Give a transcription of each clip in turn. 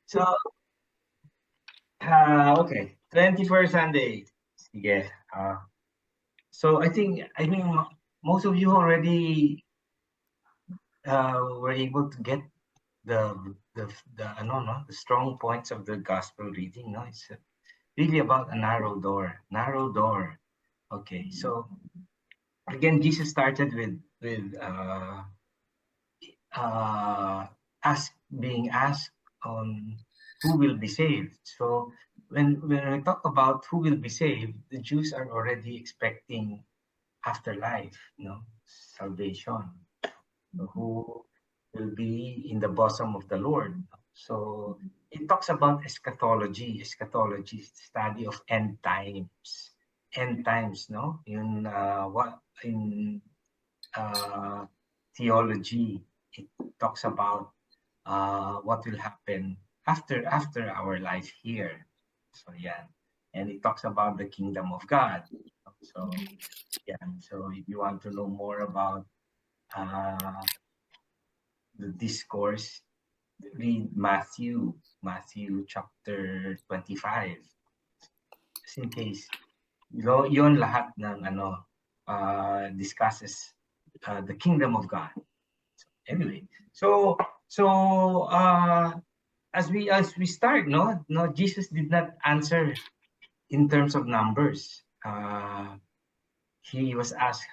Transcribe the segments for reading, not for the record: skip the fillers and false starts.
So, okay, 21st Sunday. Sige. So I think most of you already were able to get the the strong points of the gospel reading. No, it's really about a narrow door. Narrow door. Okay, so again, Jesus started with uh, being asked on who will be saved. So when I talk about who will be saved, the Jews are already expecting afterlife, salvation, who will be in the bosom of the Lord. So it talks about eschatology. Eschatology is the study of end times. End times, no? In uh, theology, it talks about what will happen after our life here. So yeah, and it talks about the kingdom of God. So yeah, so if you want to know more about uh, the discourse, read Matthew chapter 25. Just in case, yon lahat ng discusses the kingdom of God. Anyway, so as we start, no, Jesus did not answer in terms of numbers. He was asked,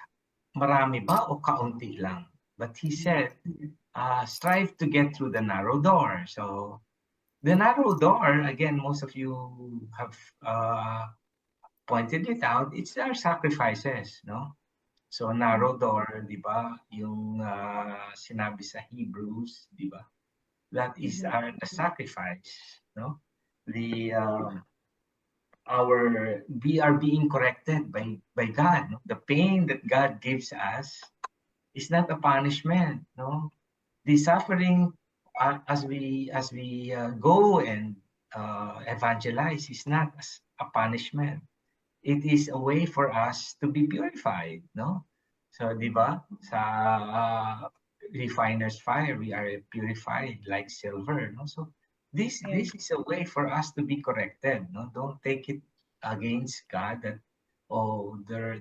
marami ba o kaunti lang? But he said, strive to get through the narrow door. So the narrow door, again, most of you have pointed it out. It's our sacrifices, no? So narrow door, di ba? Yung sinabi sa Hebrews, di ba? That is the sacrifice, no? The we are being corrected by God. No? The pain that God gives us is not a punishment, no? The suffering as we go and evangelize is not a punishment. It is a way for us to be purified, no? So, di ba? Sa refiner's fire, we are purified like silver, no? So, this is a way for us to be corrected, no? Don't take it against God that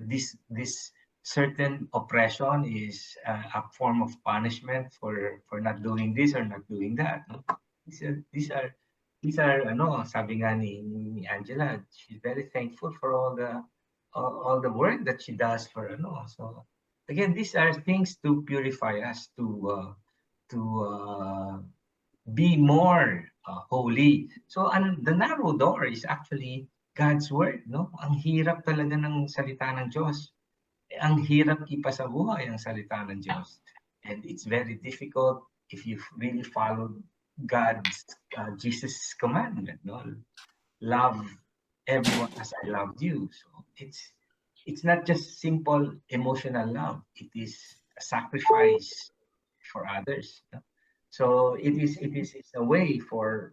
this certain oppression is a form of punishment for not doing this or not doing that, no? These are sabi nga ni Angela, she's very thankful for all the work that she does for so again, these are things to purify us to be more holy. So the narrow door is actually God's word, no? Ang hirap talaga ng salita ng Diyos. Ang hirap ipasabuhay ang salita ng Diyos. And it's very difficult if you really follow God's Jesus' commandment, no? Love everyone as I loved you. So it's not just simple emotional love. It is a sacrifice for others. No? So it's a way for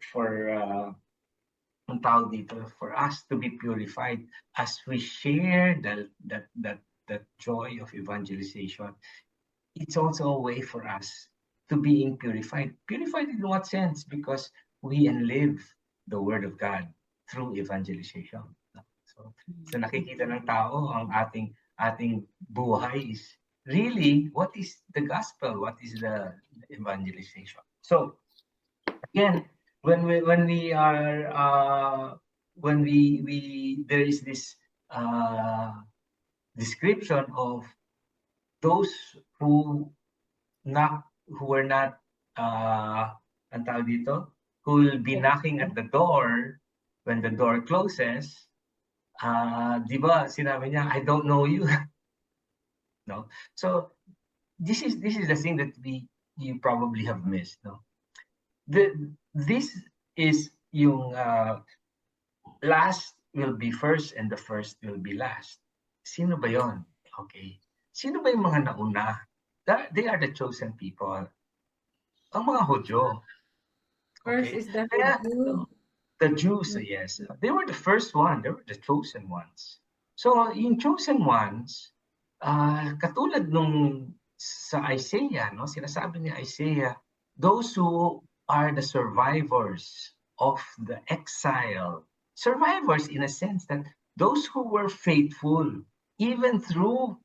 us to be purified as we share that joy of evangelization. It's also a way for us to being purified. Purified in what sense? Because we live the word of God through evangelization. So nakikita ng tao ang ating buhay is really what is the gospel, what is the evangelization. So again, when we are when we there is this description of those who were not ang tawag dito, who will be knocking at the door when the door closes. Di ba sinabi niya, I don't know you. No, so this is the thing that you probably have missed, no. This is yung last will be first and the first will be last. Sino ba yon? Okay. Sino ba yung mga nauna? They are the chosen people. Ang mga Hudyo. First Okay. is the Kaya, Jew. the Jews, yes. They were the first one. They were the chosen ones. So, yung chosen ones, katulad nung sa Isaiah, no? Sinasabi ni Isaiah, those who are the survivors of the exile, survivors in a sense, that those who were faithful even through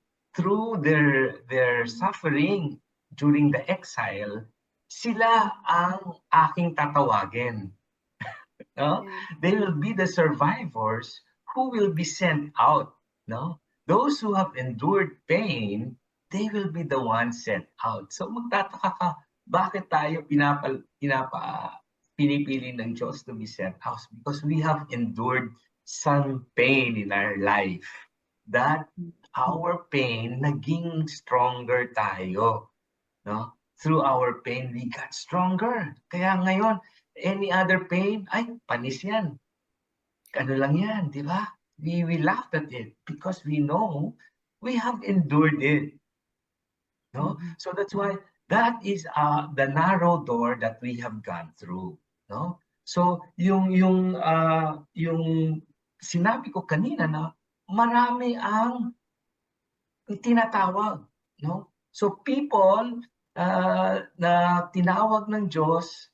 their suffering during the exile, sila ang aking tatawagin. No? Yeah. They will be the survivors who will be sent out. No? Those who have endured pain, they will be the ones sent out. So magtataka ka, bakit tayo pinipili ng Diyos to be sent out? Because we have endured some pain in our life. That our pain, naging stronger tayo. No? Through our pain, we got stronger. Kaya ngayon, any other pain, ay, panis yan. Ano lang yan, di ba? We laughed at it because we know we have endured it. No? So that's why that is the narrow door that we have gone through. No? So yung sinabi ko kanina na marami ang tinatawag. No? So people na tinawag ng Diyos,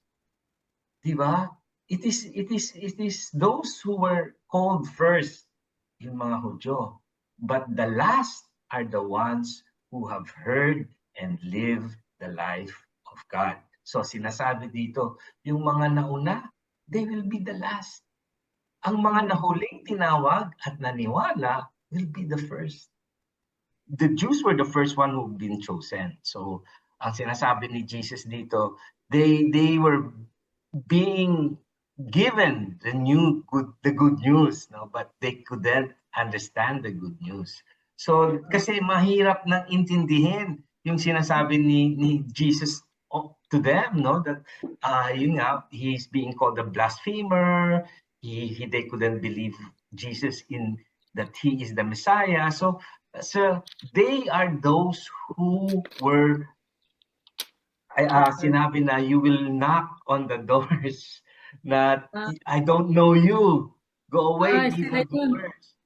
di ba? It is those who were called first, yung mga Hudyo. But the last are the ones who have heard and lived the life of God. So sinasabi dito, yung mga nauna, they will be the last. Ang mga nahuling tinawag at naniwala will be the first. The Jews were the first one who've been chosen. So ang sinasabi ni Jesus dito, they were being given the good news, no, but they couldn't understand the good news. So kasi mahirap nang intindihin yung sinasabi ni Jesus to them, no, that yun nga, he's being called a blasphemer. They couldn't believe Jesus in that he is the Messiah. So they are those who were sinabi na you will knock on the doors na I don't know you. Go away, evildoers.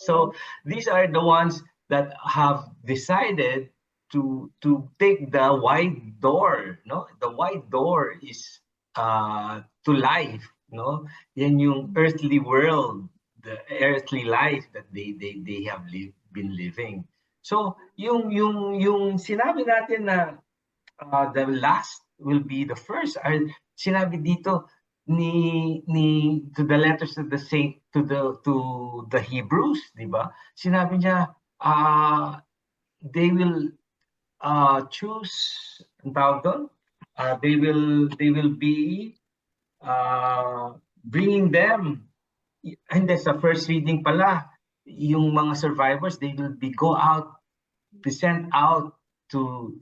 So these are the ones that have decided to take the wide door. No, the wide door is to life. No, yan yung earthly world, the earthly life that they have been living. So yung sinabi natin na the last will be the first. Sinabi dito to the letters of the saint to the Hebrews, di ba? Sinabi niya they will choose ang tawag doon? They will be bringing them, and that's the first reading pala, yung mga survivors, they will be sent out to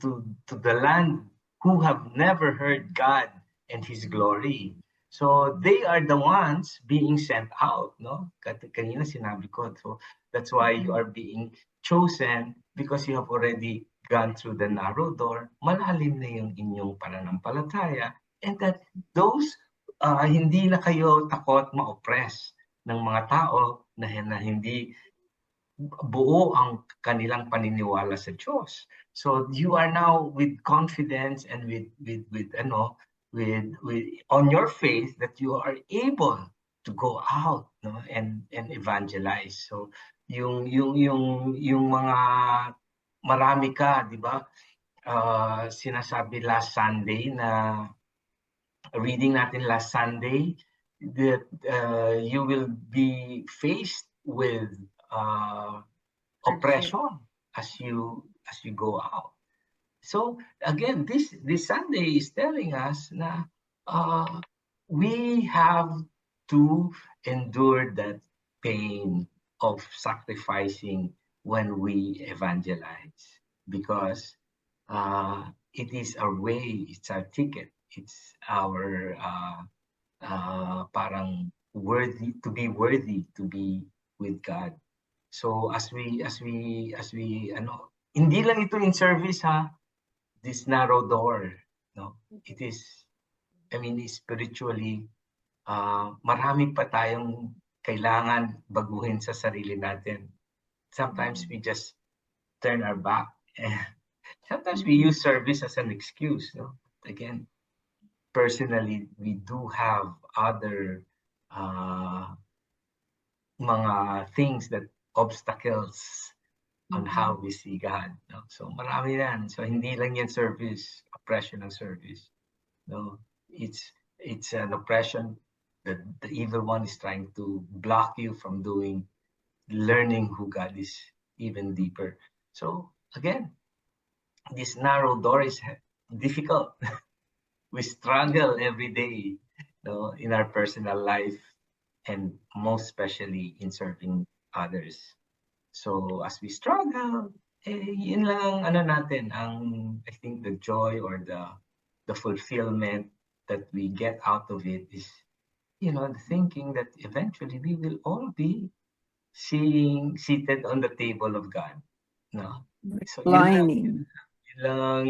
the land who have never heard God and His glory. So they are the ones being sent out, no? Kanina sinabi ko. So that's why you are being chosen, because you have already gone through the narrow door. Malalim na yung inyong pananampalataya, and that those hindi na kayo takot ma-oppress ng mga tao na hindi buo ang kanilang paniniwala sa Diyos. So you are now with confidence and with on your faith that you are able to go out, no, and evangelize. So yung mga marami ka, di ba? Sinasabi last Sunday na reading natin last Sunday that you will be faced with oppression as you go out. So again, this Sunday is telling us na we have to endure that pain of sacrificing when we evangelize, because it is our way, it's our ticket, it's our parang worthy to be with God. So as we hindi lang ito in service, this narrow door, no, it is, I mean, spiritually marami pa tayong kailangan baguhin sa sarili natin. Sometimes we just turn our back. Sometimes we use service as an excuse, no? Again, personally, we do have other mga things that obstacles on how we see God. No? So marami yan. So hindi lang yan service, oppression ng service. No, it's an oppression that the evil one is trying to block you from doing, learning who God is even deeper. So again, this narrow door is difficult. We struggle every day, in our personal life, and most especially in serving others. So as we struggle, yun lang ang natin, I think the joy or the fulfillment that we get out of it is, the thinking that eventually we will all be seated on the table of God. No? So Lining. Yun lang ang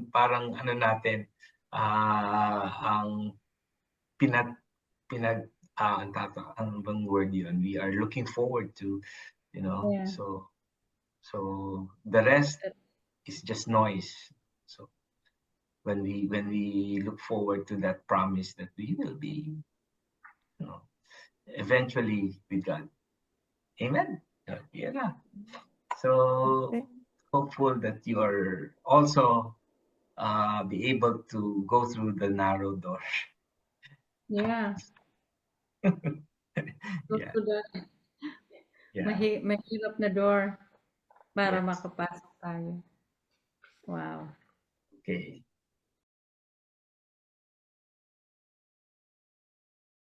parang natin, ang ang bang word yun, we are looking forward to, Yeah. so the rest is just noise. So when we look forward to that promise that we will be, eventually with God. Amen. Yeah. So Okay. hopeful that you are also be able to go through the narrow door. Yeah. Go Yeah. to the mahirap na door para Yes. makapasok tayo. Wow. Okay.